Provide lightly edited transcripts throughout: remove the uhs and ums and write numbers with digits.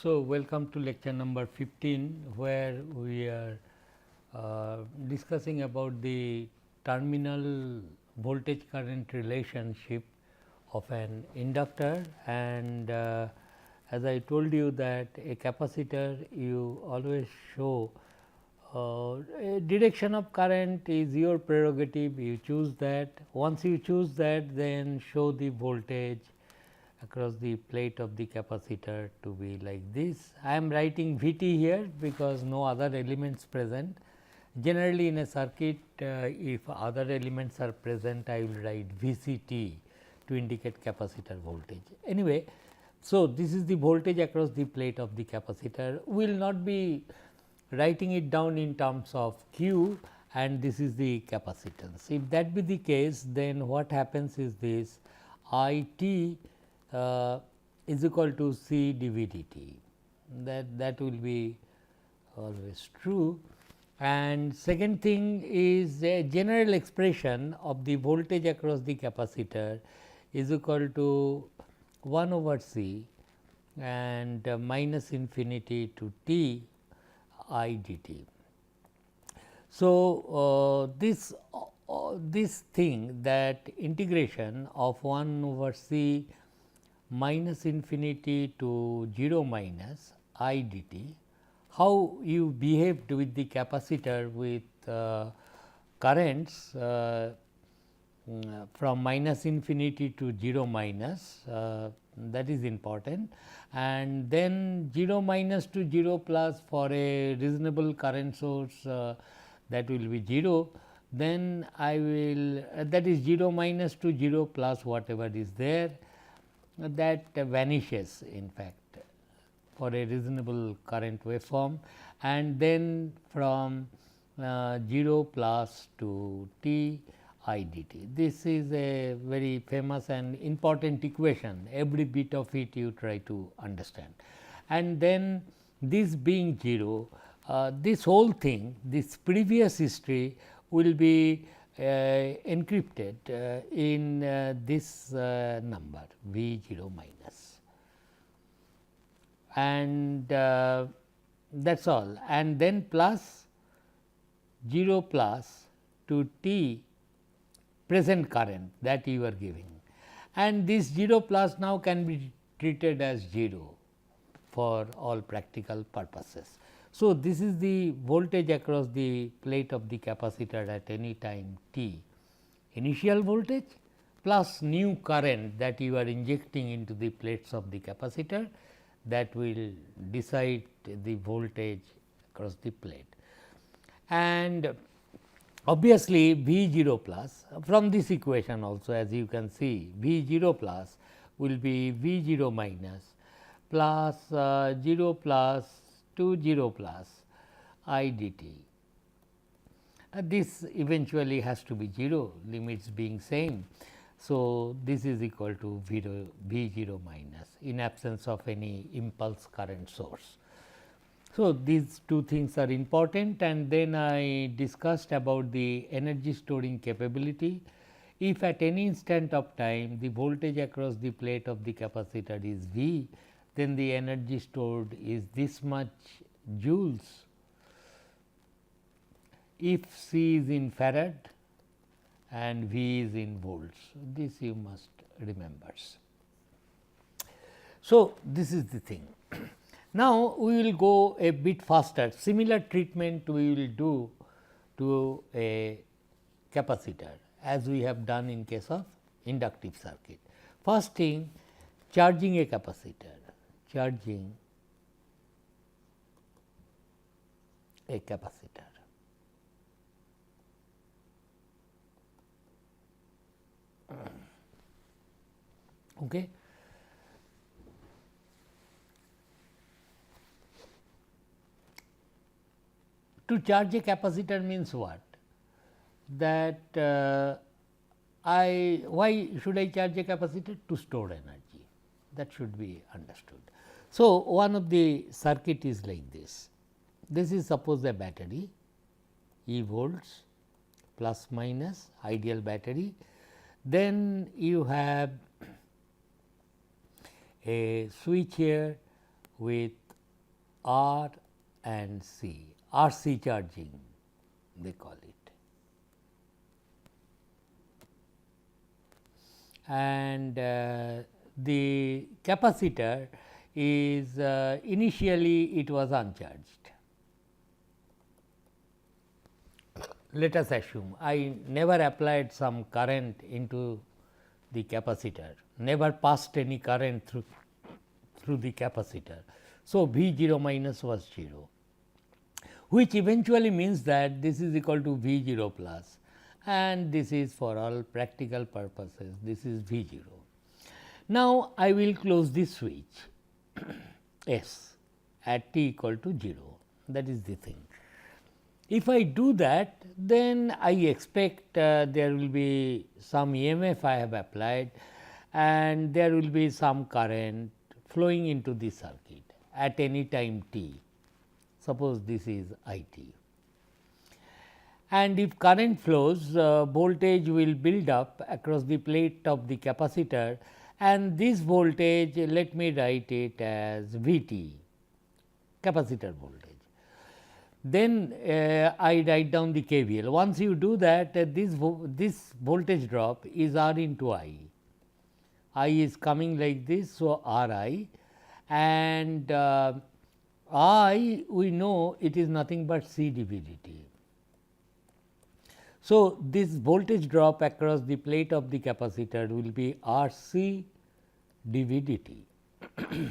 So, welcome to lecture number 15, where we are discussing about the terminal voltage current relationship of an inductor, and as I told you that a capacitor you always show a direction of current is your prerogative, you choose that. Once you choose that, then show the voltage across the plate of the capacitor to be like this. I am writing V t here because no other elements present. Generally in a circuit, if other elements are present, I will write V c t to indicate capacitor voltage. Anyway, so this is the voltage across the plate of the capacitor. We will not be writing it down in terms of Q, and this is the capacitance. If that be the case, then what happens is this I t is equal to C dV dt, that will be always true. And second thing is a general expression of the voltage across the capacitor is equal to 1 over C and minus infinity to T I dt. So, this thing, that integration of 1 over C minus infinity to 0 minus I dt, how you behaved with the capacitor with currents from minus infinity to 0 minus, that is important, and then 0 minus to 0 plus for a reasonable current source, that will be 0. Then I will that is 0 minus to 0 plus whatever is there, that vanishes in fact for a reasonable current waveform, and then from 0 plus to T I dt. This is a very famous and important equation, every bit of it you try to understand. And then this being 0, this whole thing, this previous history will be encrypted in this number V 0 minus, and that is all, and then plus 0 plus to T present current that you are giving, and this 0 plus now can be treated as 0 for all practical purposes. So, this is the voltage across the plate of the capacitor at any time t, initial voltage plus new current that you are injecting into the plates of the capacitor, that will decide the voltage across the plate. And obviously, V 0 plus from this equation also, as you can see, V 0 plus will be V 0 minus plus 0 plus to 0 plus I dt. This eventually has to be 0, limits being same. So, this is equal to V 0 minus in absence of any impulse current source. So, these two things are important, and then I discussed about the energy storing capability. If at any instant of time the voltage across the plate of the capacitor is V, then the energy stored is this much joules. If C is in farad and V is in volts, this you must remember. So, this is the thing. Now, we will go a bit faster. Similar treatment we will do to a capacitor as we have done in case of inductive circuit. First thing, charging a capacitor, charging a capacitor. Okay. To charge a capacitor means what? That why should I charge a capacitor? To store energy, that should be understood. So, one of the circuit is like this. This is suppose a battery, E volts plus minus ideal battery. Then you have a switch here with R and C, RC charging they call it. And the capacitor is initially it was uncharged. Let us assume I never applied some current into the capacitor, never passed any current through the capacitor. So, V 0 minus was 0, which eventually means that this is equal to V 0 plus, and this is for all practical purposes this is V 0. Now, I will close this switch S at t equal to 0, that is the thing. If I do that, then I expect there will be some EMF I have applied and there will be some current flowing into the circuit at any time t. Suppose this is I t. And if current flows, voltage will build up across the plate of the capacitor, and this voltage, let me write it as V t, capacitor voltage. Then I write down the KVL. Once you do that, this voltage drop is R into I. I is coming like this, so R I, and I we know it is nothing but C dV dt. So, this voltage drop across the plate of the capacitor will be R C dV dt.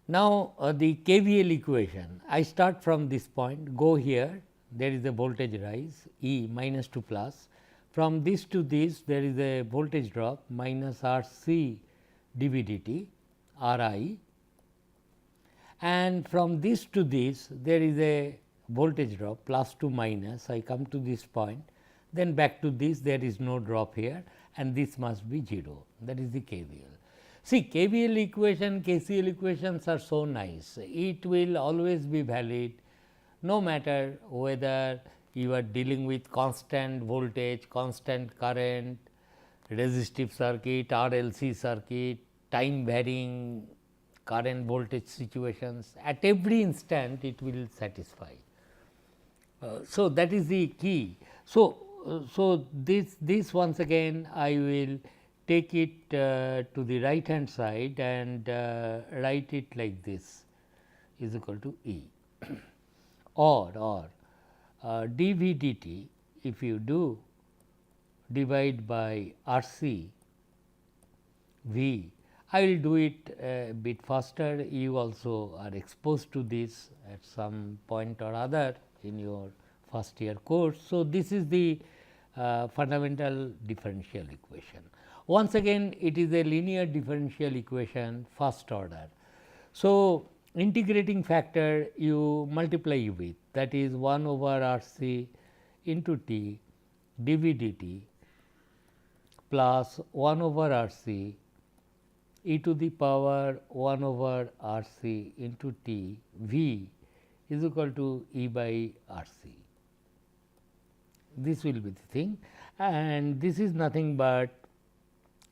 Now, the KVL equation, I start from this point, go here, there is a voltage rise E minus to plus. From this to this, there is a voltage drop minus R C dV dt, R I, and from this to this, there is a voltage drop plus to minus. I come to this point, then back to this, there is no drop here, and this must be 0. That is the KVL. See, KVL equation, KCL equations are so nice. It will always be valid, no matter whether you are dealing with constant voltage, constant current, resistive circuit, RLC circuit, time varying current voltage situations. At every instant, it will satisfy. So, that is the key. So, this once again I will take it to the right hand side and write it like this is equal to E or dV dt, if you do divide by R C V, I will do it a bit faster. You also are exposed to this at some point or other in your first year course. So, this is the fundamental differential equation. Once again, it is a linear differential equation first order. So, integrating factor you multiply with, that is 1 over R C into T dV dt plus 1 over R C e to the power 1 over R C into T V is equal to E by R C. This will be the thing, and this is nothing but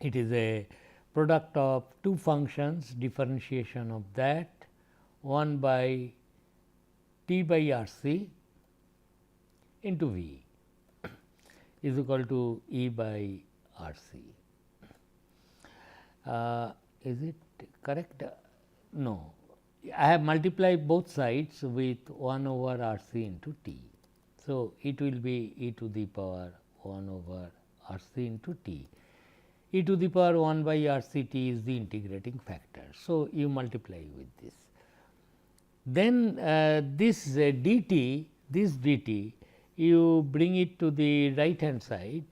it is a product of two functions, differentiation of that 1 by T by R C into V is equal to E by R C. Is it correct? No, I have multiplied both sides with 1 over R C into T. So, it will be e to the power 1 over R C into T. E to the power 1 by R C T is the integrating factor. So, you multiply with this. Then this dt, you bring it to the right hand side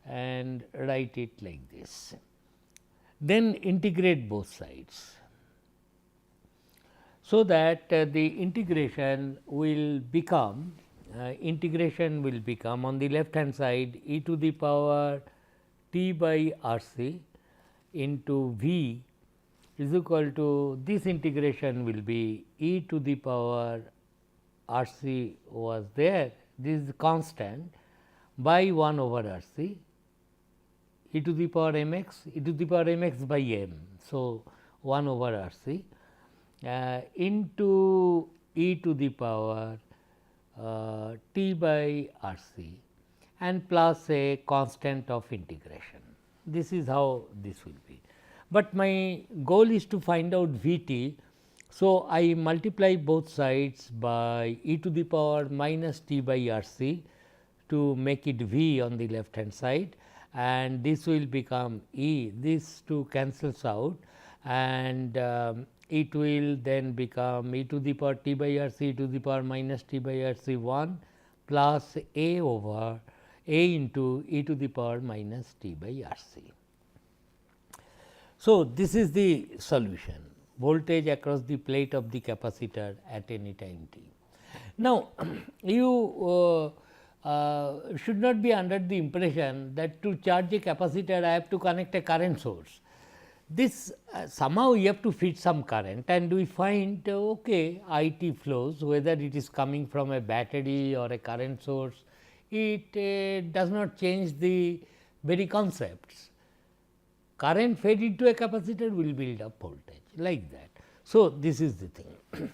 and write it like this. Then integrate both sides, so that the integration will become on the left hand side e to the power T by R C into V is equal to, this integration will be e to the power R C was there, this is constant, by 1 over R C e to the power m x by m. So, 1 over R C into e to the power t by r c and plus a constant of integration. This is how this will be. But my goal is to find out V t. So, I multiply both sides by e to the power minus t by r c to make it V on the left hand side, and this will become E. This two cancels out, and it will then become e to the power t by r c to the power minus t by r c 1 plus a over a into e to the power minus t by r c. So, this is the solution, voltage across the plate of the capacitor at any time t. Now, you should not be under the impression that to charge a capacitor I have to connect a current source. This somehow you have to feed some current, and we find okay, I t flows, whether it is coming from a battery or a current source, it does not change the very concepts. Current fed into a capacitor will build up voltage like that. So, this is the thing.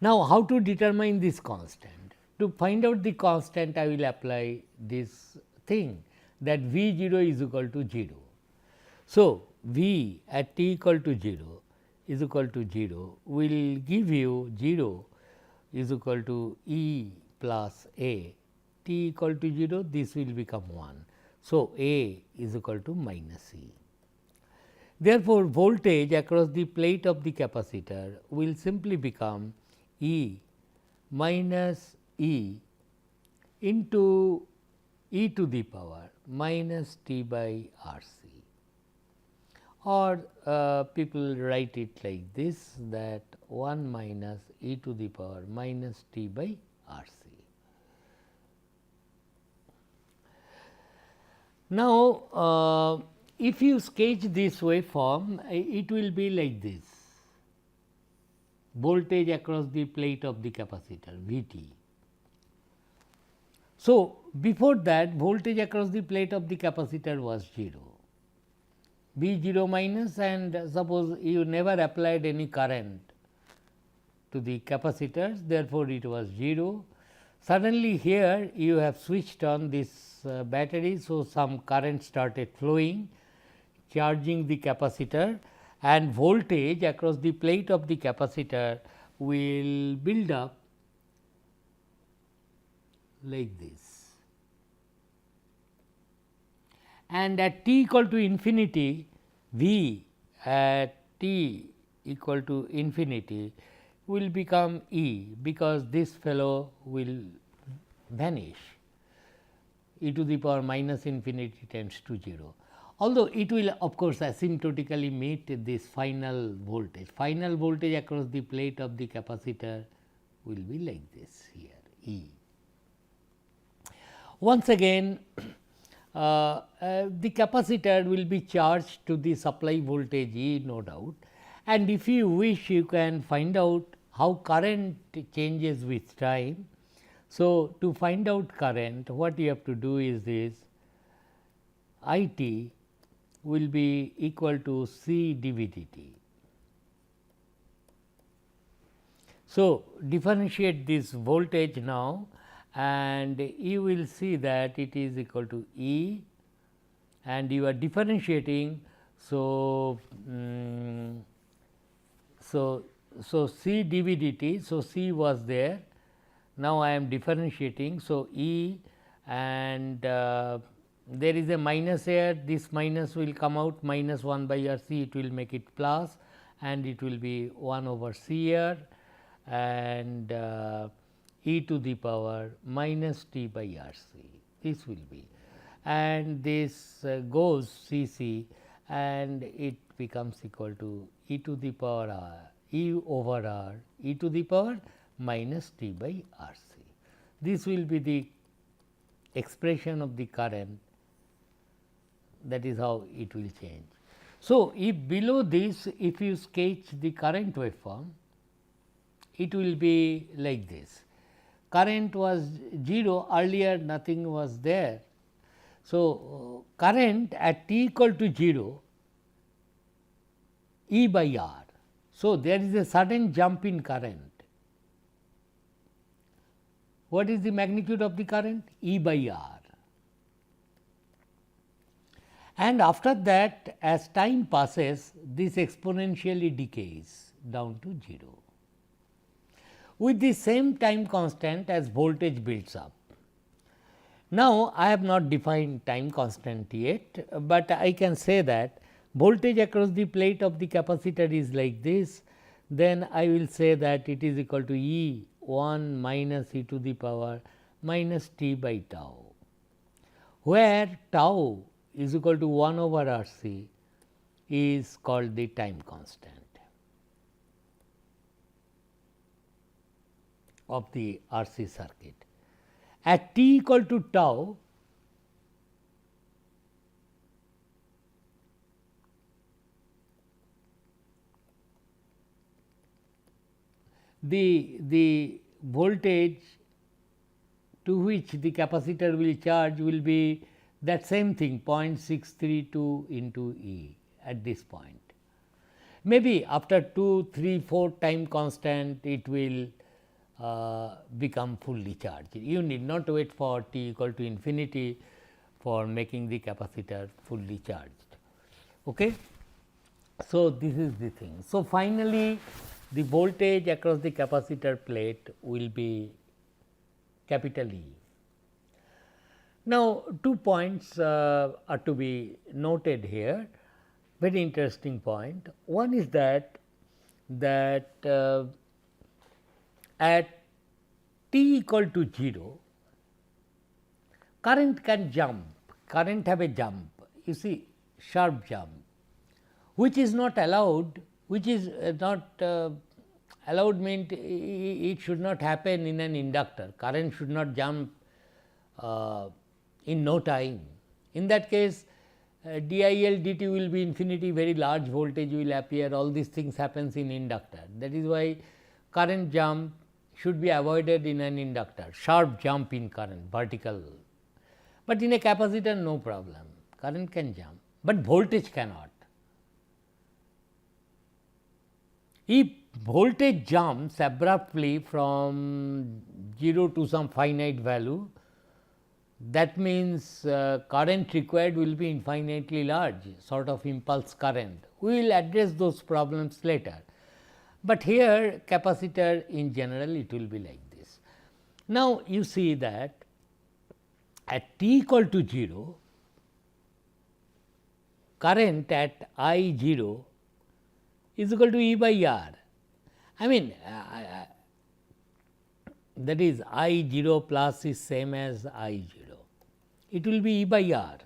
Now, how to determine this constant? To find out the constant, I will apply this thing that V 0 is equal to 0. So, V at t equal to 0 is equal to 0 will give you 0 is equal to E plus A, t equal to 0, this will become 1. So, A is equal to minus E. Therefore, voltage across the plate of the capacitor will simply become E minus E into e to the power minus t by r c, or people write it like this, that 1 minus e to the power minus t by r c. Now, if you sketch this waveform, it will be like this: voltage across the plate of the capacitor V t. So, before that voltage across the plate of the capacitor was 0, V 0 minus, and suppose you never applied any current to the capacitors, therefore, it was 0. Suddenly, here you have switched on this battery. So, some current started flowing, charging the capacitor, and voltage across the plate of the capacitor will build up like this, and at t equal to infinity, V at t equal to infinity will become E, because this fellow will vanish, e to the power minus infinity tends to 0. Although it will of course asymptotically meet this final voltage across the plate of the capacitor will be like this here, E. Once again, the capacitor will be charged to the supply voltage E, no doubt, and if you wish you can find out how current changes with time. So, to find out current, what you have to do is this: I t will be equal to C dV dt. So, differentiate this voltage now, and you will see that it is equal to E, and you are differentiating. So, so C dV dt. So, C was there. Now, I am differentiating. So, E, and there is a minus here, this minus will come out, minus 1 by R C, it will make it plus, and it will be 1 over C here, and e to the power minus t by R C, this will be, and this goes C C, and it becomes equal to e to the power r, e over r, e to the power minus t by R C. This will be the expression of the current, that is how it will change. So, if below this, if you sketch the current waveform, it will be like this. Current was 0, earlier nothing was there. So, current at t equal to 0, E by R. So, there is a sudden jump in current. What is the magnitude of the current? E by R. And after that, as time passes, this exponentially decays down to 0 with the same time constant as voltage builds up. Now, I have not defined time constant yet, but I can say that voltage across the plate of the capacitor is like this, then I will say that it is equal to E 1 minus e to the power minus t by tau, where tau is equal to 1 over R c is called the time constant of the R C circuit. At t equal to tau, the voltage to which the capacitor will charge will be that same thing 0.632 into E at this point. Maybe after 2, 3, 4 time constant it will become fully charged. You need not wait for t equal to infinity for making the capacitor fully charged. Okay? So, this is the thing. So, finally, the voltage across the capacitor plate will be capital E. Now, 2 points are to be noted here, very interesting point. One is that at t equal to 0, current can jump, current have a jump, you see sharp jump, which is not allowed, which is not allowed means it should not happen in an inductor, current should not jump in no time. In that case, DIL dt will be infinity, very large voltage will appear, all these things happens in inductor. That is why current jump should be avoided in an inductor, sharp jump in current, vertical. But in a capacitor, no problem, current can jump, but voltage cannot. If voltage jumps abruptly from 0 to some finite value, that means current required will be infinitely large, sort of impulse current. We will address those problems later, but here capacitor in general it will be like this. Now, you see that at t equal to 0, current at I 0 is equal to E by R. I mean that is I 0 plus is same as I 0, it will be E by R.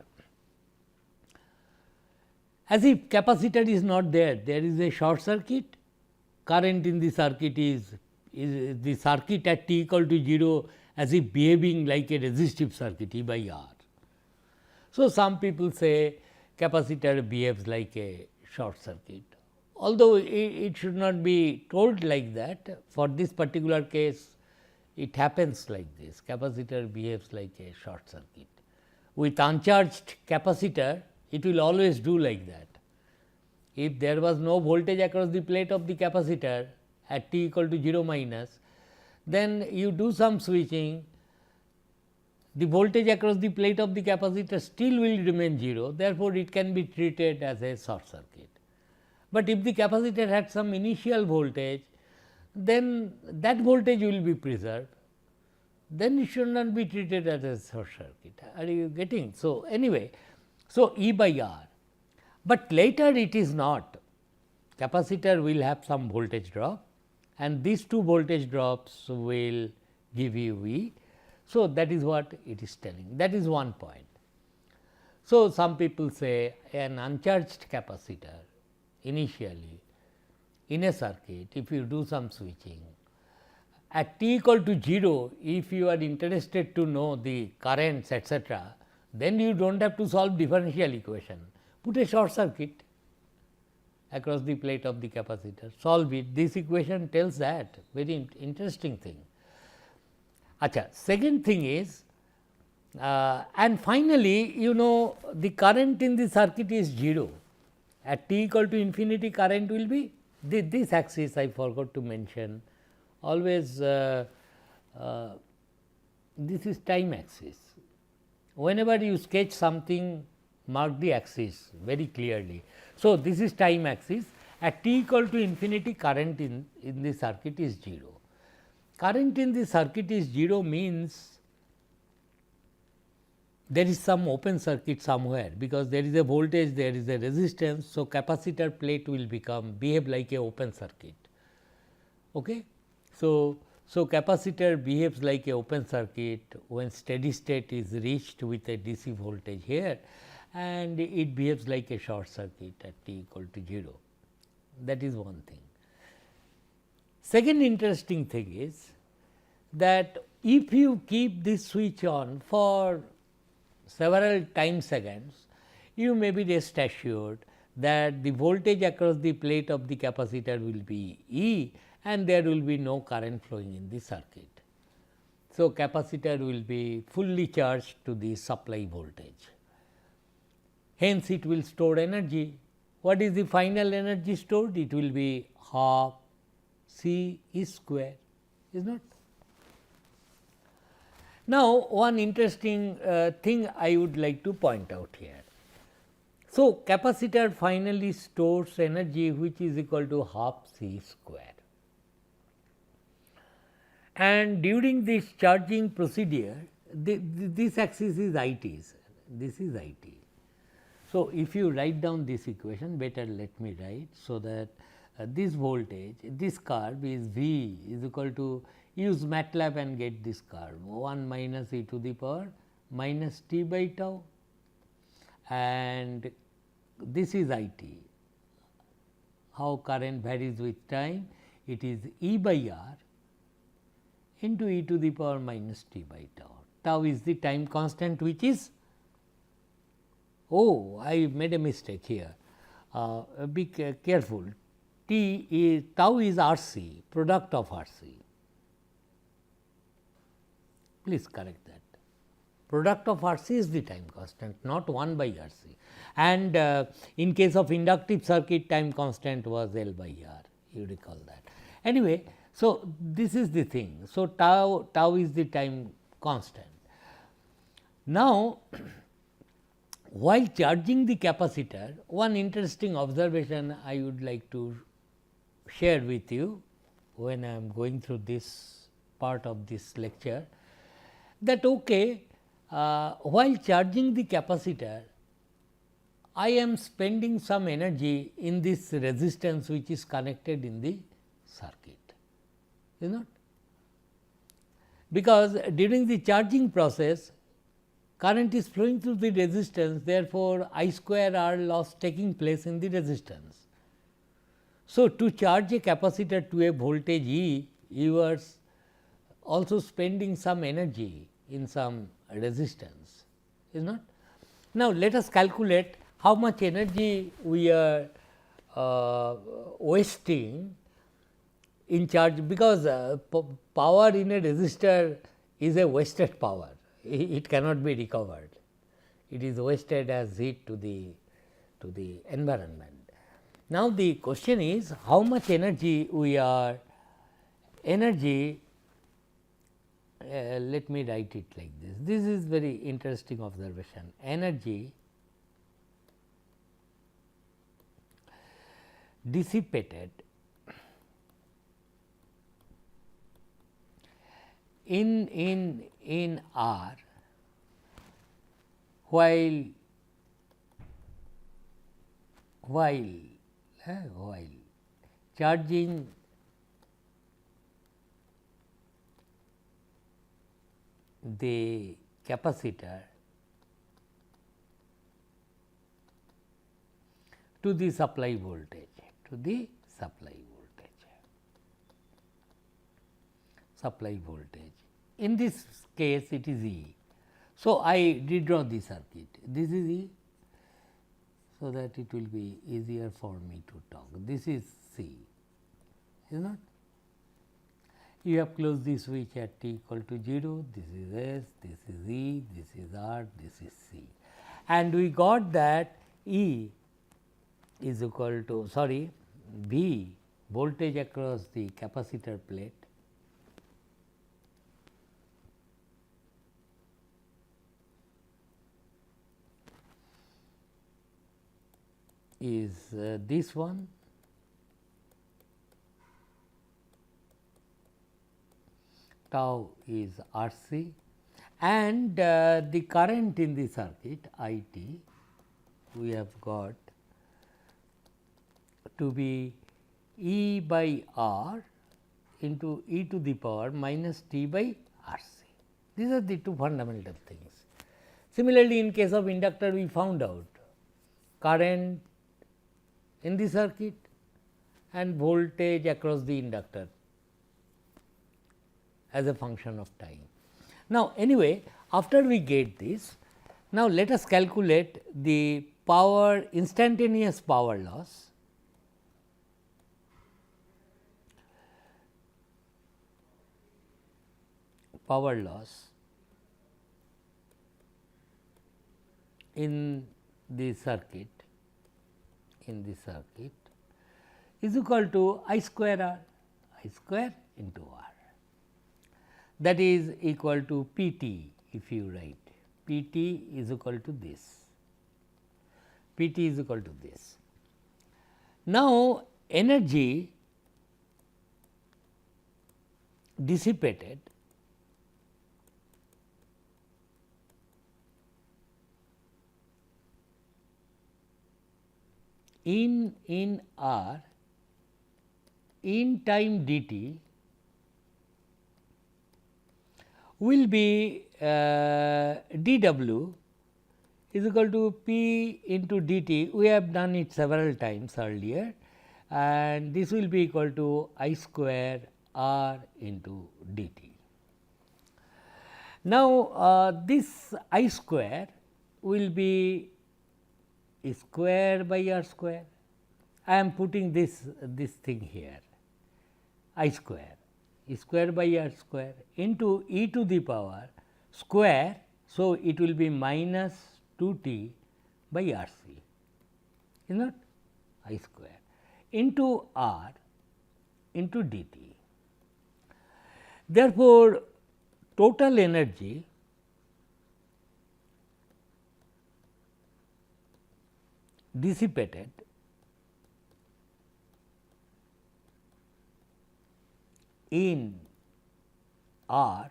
As if capacitor is not there, there is a short circuit, current in the circuit is the circuit at t equal to 0 as if behaving like a resistive circuit E by R. So, some people say capacitor behaves like a short circuit, although it should not be told like that. For this particular case, it happens like this, capacitor behaves like a short circuit. With uncharged capacitor, it will always do like that. If there was no voltage across the plate of the capacitor at t equal to 0 minus, then you do some switching, the voltage across the plate of the capacitor still will remain 0, therefore, it can be treated as a short circuit. But if the capacitor had some initial voltage, then that voltage will be preserved, then it should not be treated as a short circuit. Are you getting? So, anyway, so E by R, but later it is not, capacitor will have some voltage drop and these two voltage drops will give you V. So, that is what it is telling, that is one point. So, some people say an uncharged capacitor initially in a circuit, if you do some switching at t equal to 0, if you are interested to know the currents etc., then you do not have to solve differential equation, put a short circuit across the plate of the capacitor, solve it, this equation tells that, very interesting thing. Achha, second thing is and finally, you know the current in the circuit is 0, at t equal to infinity current will be this axis I forgot to mention, always this is time axis. Whenever you sketch something, mark the axis very clearly. So, this is time axis. At t equal to infinity, current in the circuit is 0. Current in the circuit is 0 means there is some open circuit somewhere, because there is a voltage, there is a resistance. So, capacitor plate will behave like a open circuit. Okay? So, capacitor behaves like a open circuit when steady state is reached with a DC voltage here, and it behaves like a short circuit at t equal to 0. That is one thing. Second interesting thing is that if you keep this switch on for several time seconds, you may be rest assured that the voltage across the plate of the capacitor will be E, and there will be no current flowing in the circuit. So, capacitor will be fully charged to the supply voltage. Hence, it will store energy. What is the final energy stored? It will be half C E square, is not? Now, one interesting thing I would like to point out here. So, capacitor finally stores energy which is equal to half C square, and during this charging procedure, this axis is I T, this is I T. So, if you write down this equation, better let me write, so that this voltage, this curve is V is equal to, use MATLAB and get this curve 1 minus e to the power minus t by tau, and this is I T. How current varies with time? It is E by R into e to the power minus t by tau. Tau is the time constant, which is, oh, I made a mistake here, be careful, t is, tau is R C, product of R C. Please correct that. Product of R C is the time constant, not 1 by R C, and in case of inductive circuit, time constant was L by R, you recall that. Anyway, so this is the thing. So, tau is the time constant. Now, while charging the capacitor, one interesting observation I would like to share with you when I am going through this part of this lecture, that while charging the capacitor, I am spending some energy in this resistance which is connected in the circuit, is not? Because during the charging process, current is flowing through the resistance, therefore, I square R loss taking place in the resistance. So, to charge a capacitor to a voltage E, you are also spending some energy in some resistance, is not? Now, let us calculate how much energy we are wasting in charge, because power in a resistor is a wasted power, it cannot be recovered, it is wasted as heat to the environment. Now, the question is how much energy we are let me write it like this. This is very interesting observation. Energy dissipated in R while charging the capacitor to the supply voltage, supply voltage. In this case, it is E. So, I redraw the circuit. This is E, so that it will be easier for me to talk. This is C, is not? You have closed the switch at t equal to 0, this is S, this is E, this is R, this is C, and we got that E is equal to, sorry, V voltage across the capacitor plate is this one, tau is R c, and the current in the circuit I t we have got to be E by R into e to the power minus t by R c. These are the two fundamental things. Similarly, in case of inductor we found out current in the circuit and voltage across the inductor as a function of time. Now, anyway, after we get this, now let us calculate the power, instantaneous power loss in the circuit is equal to I square R, I square into R, that is equal to P t. If you write P t is equal to this, P t is equal to this. Now, energy dissipated in R in time dt will be dw is equal to p into dt. We have done it several times earlier, and this will be equal to I square R into dt. Now, this I square will be square by R square. I am putting this thing here, I square by R square into e to the power square. So, it will be minus 2 t by R c, is not I square into R into dt. Therefore, total energy dissipated in R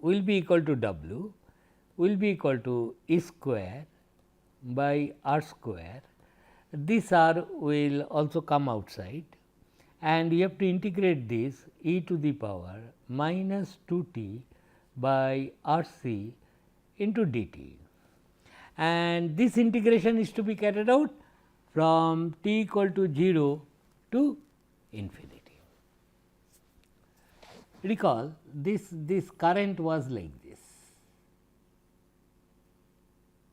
will be equal to W, will be equal to E square by R square. This R will also come outside, and you have to integrate this e to the power minus 2 t by R c into dt. And this integration is to be carried out from t equal to 0 to infinity. Recall this current was like this.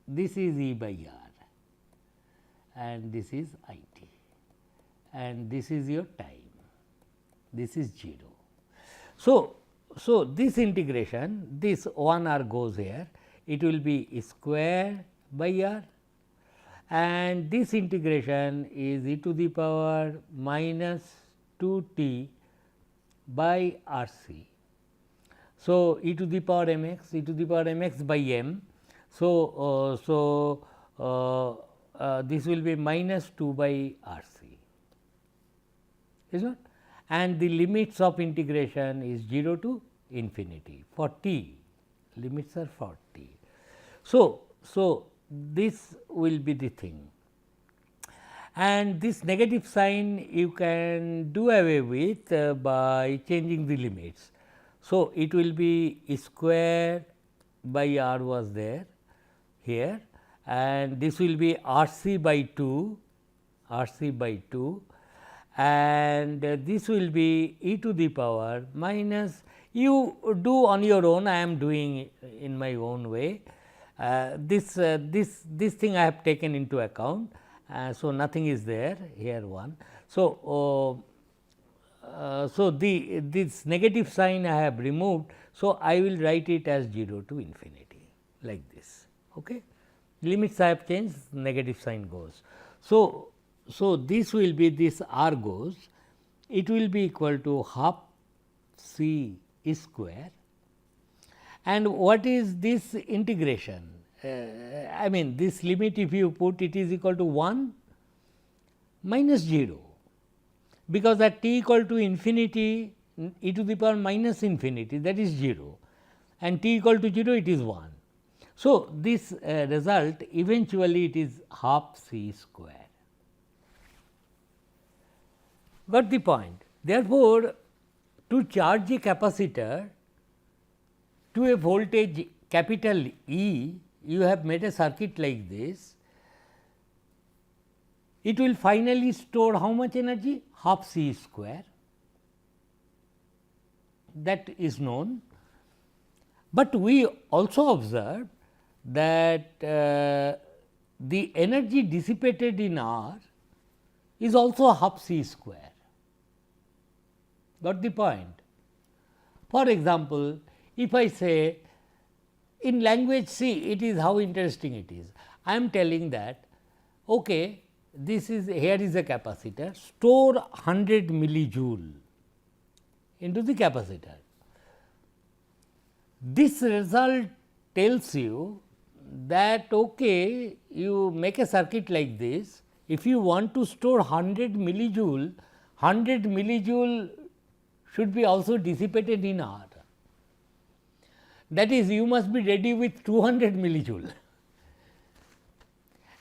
This is E by R and this is I t, and this is your time, this is 0. So, this integration, this 1 R goes here, it will be square by R, and this integration is e to the power minus 2 t by R c. So, e to the power m x, e to the power m x by m. So, this will be minus 2 by R c, is not, and the limits of integration is 0 to infinity for t, limits are for t. So, this will be the thing, and this negative sign you can do away with by changing the limits. So, it will be square by R was there here, and this will be R c by 2, and this will be e to the power minus, you do on your own, I am doing in my own way. This thing I have taken into account. So, nothing is there here 1. So, this negative sign I have removed. So, I will write it as 0 to infinity like this. Okay. Limits I have changed, negative sign goes. So, so this will be this r goes, it will be equal to half c square. And what is this integration? I mean this limit, if you put, it is equal to 1 minus 0, because at t equal to infinity e to the power minus infinity, that is 0, and t equal to 0, it is 1. So, this result eventually it is half c square. Got the point? Therefore, to charge a capacitor to a voltage capital E, you have made a circuit like this. It will finally store how much energy? Half c square, that is known. But we also observe that the energy dissipated in R is also half c square. Got the point? For example, if I say in language, see, it is how interesting it is. I am telling that okay, this is, here is a capacitor, store 100 millijoule into the capacitor. This result tells you that okay, you make a circuit like this, if you want to store 100 millijoule should be also dissipated in R. That is, you must be ready with 200 millijoule.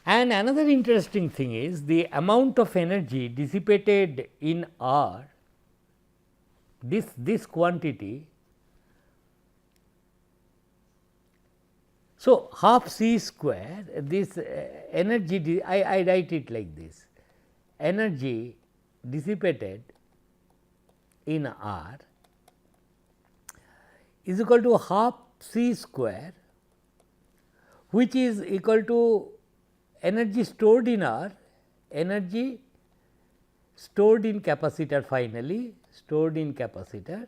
And another interesting thing is the amount of energy dissipated in R, this quantity. So, half c square, this energy, I write it like this, energy dissipated in R is equal to half c square, which is equal to energy stored in R, energy stored in capacitor, finally stored in capacitor,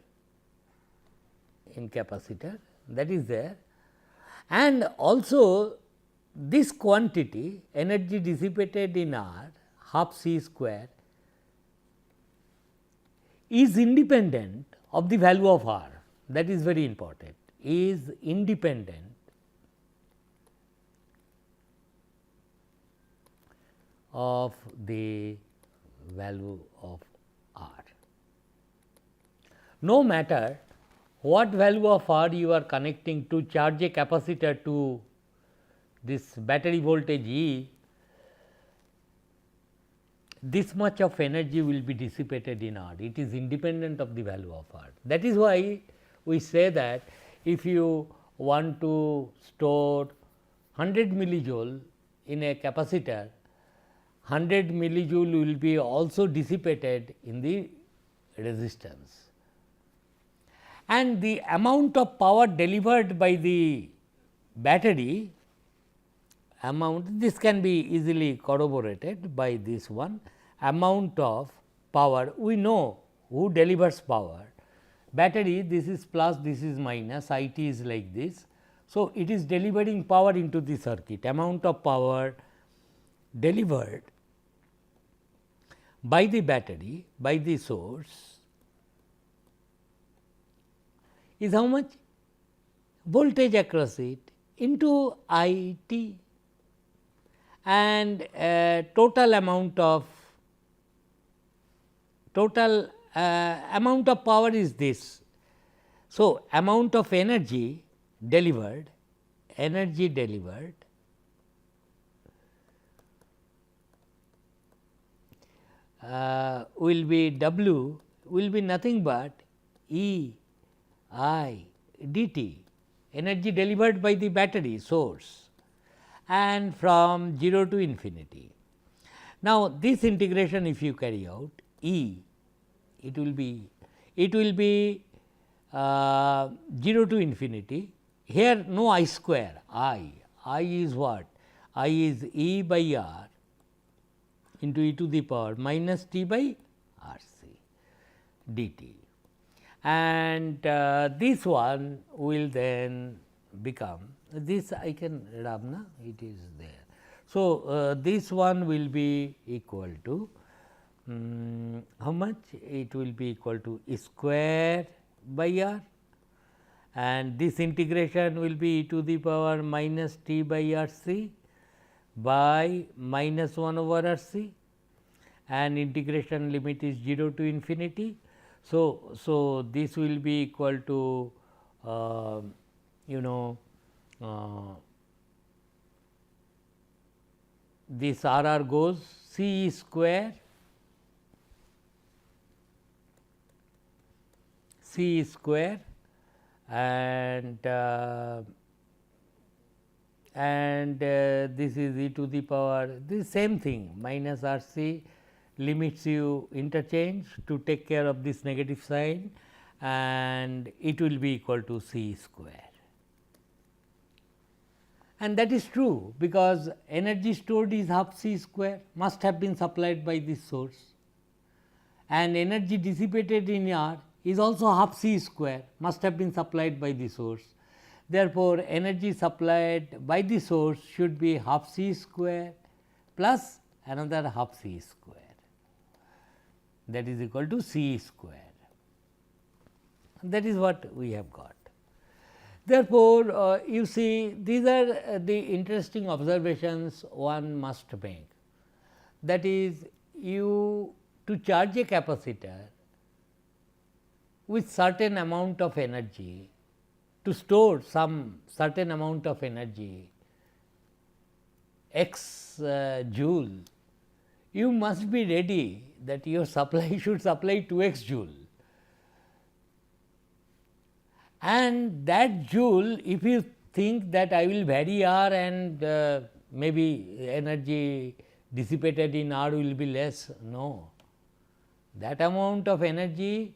that is there, and also this quantity energy dissipated in R, half c square, is independent of the value of R. That is very important, is independent of the value of R. No matter what value of R you are connecting to charge a capacitor to this battery voltage E, this much of energy will be dissipated in R. It is independent of the value of R. That is why we say that if you want to store 100 millijoule in a capacitor, 100 millijoule will be also dissipated in the resistance. And the amount of power delivered by the battery amount, this can be easily corroborated by this one, amount of power, we know who delivers power. Battery, this is plus, this is minus, I t is like this. So, it is delivering power into the circuit, amount of power delivered by the battery, by the source, is how much? Voltage across it into I t, and total amount of power is this. So, amount of energy delivered will be W, will be nothing but E I dt, energy delivered by the battery source, and from 0 to infinity. Now, this integration if you carry out E, it will be 0 to infinity. Here no I square, I is what? I is E by R into e to the power minus t by R c dt, and this one will then become, this I can rub, na, it is there. So, this one will be equal to how much? It will be equal to square by r, and this integration will be e to the power minus t by r c by minus 1 over r c, and integration limit is 0 to infinity. So, this will be equal to you know this r r goes c square and this is e to the power this same thing minus r c limits you interchange to take care of this negative sign, and it will be equal to c square. And that is true, because energy stored is half c square, must have been supplied by this source, and energy dissipated in R is also half c square, must have been supplied by the source. Therefore, energy supplied by the source should be half c square plus another half c square, that is equal to c square. That is what we have got. Therefore, you see, these are the interesting observations one must make, that is, you to charge a capacitor with certain amount of energy, to store some certain amount of energy x joule, you must be ready that your supply should supply 2x joule. And that joule, if you think that I will vary R and maybe energy dissipated in R will be less, no, that amount of energy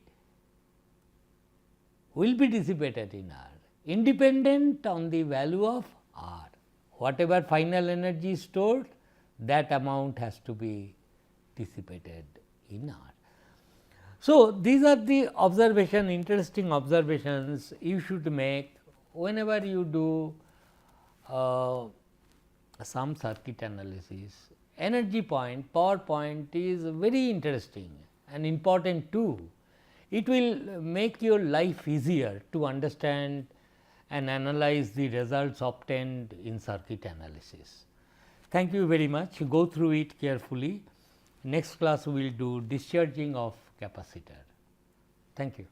will be dissipated in R, independent on the value of R. Whatever final energy is stored, that amount has to be dissipated in R. So, these are the interesting observations you should make whenever you do some circuit analysis. Energy point, power point is very interesting and important too. It will make your life easier to understand and analyze the results obtained in circuit analysis. Thank you very much. Go through it carefully. Next class we will do discharging of capacitor. Thank you.